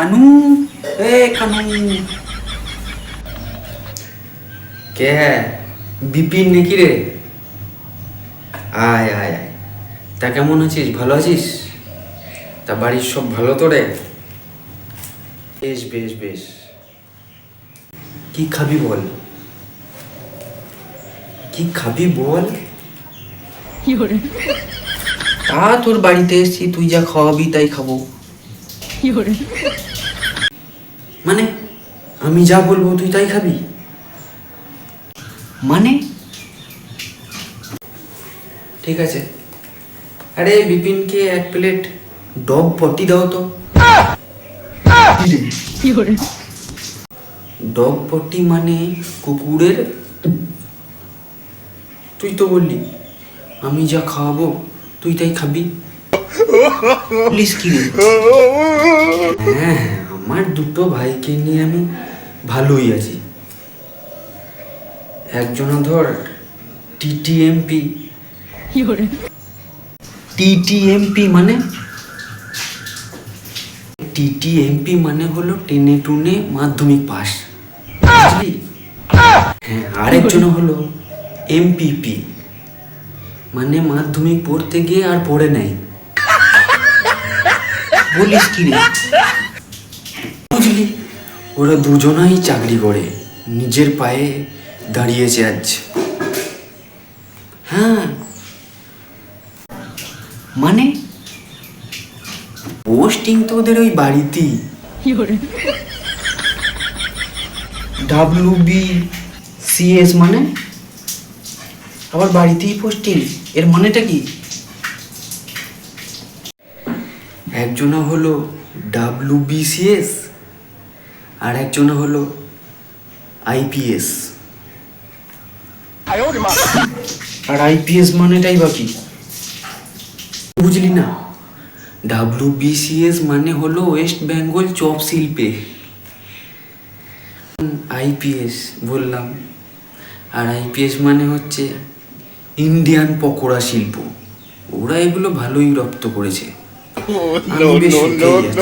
কানু, এ কানু। কে বিপিন নাকি রে? আয় আয় আয়। তা কেমন আছিস? ভালো আছিস? তা বাড়ির সব ভালো তো রে? বেশ বেশ বেশ। কি খাবি বল? কি খাবি বল? তা তোর বাড়িতে এসেছি, তুই যা খাওয়াবি তাই খাবো। মানে আমি যা বলবো তুই তাই খাবি? মানে ঠিক আছে। আরে বিপিনকে 1 প্লেট ডগ পটি দাও তো। ডগ পটি মানে কুকুরের। তুই তো বললি আমি যা খাওয়াবো তুই তাই খাবি। প্লিজ কি রে? হ্যাঁ, আমার দুটো ভাইকে নিয়ে আমি ভালোই আছি। একজনা ধর টিটিএমপি। টিটিএমপি মানে টিটিএমপি মানে হলো টেনে টুনে মাধ্যমিক পাস, বুঝলি? হ্যাঁ, আরেকজন হলো এমপিপি মানে মাধ্যমিক পড়তে গিয়ে আর পড়ে নেয়। বলিস কি রে? বুঝলি, ওরা দুজনাই চাকরি করে, নিজের পায়ে দাঁড়িয়েছে আজ। হ্যাঁ, মানে পোস্টিং তো ওদের ওই বাড়িতেই। WBCS মানে আবার বাড়িতেই পোস্টিং, এর মানেটা কি? একজনা হলো WBCS আর একজনা হলো IPS। আর IPS মানেটাই বাকি বুঝলি না? WBCS মানে হলো ওয়েস্ট বেঙ্গল চপ শিল্পে। IPS বললাম, আর IPS মানে হচ্ছে ইন্ডিয়ান পকোড়া শিল্প। ওরা এগুলো ভালোই রপ্ত করেছে। আমি বেশ সুখেই আছি।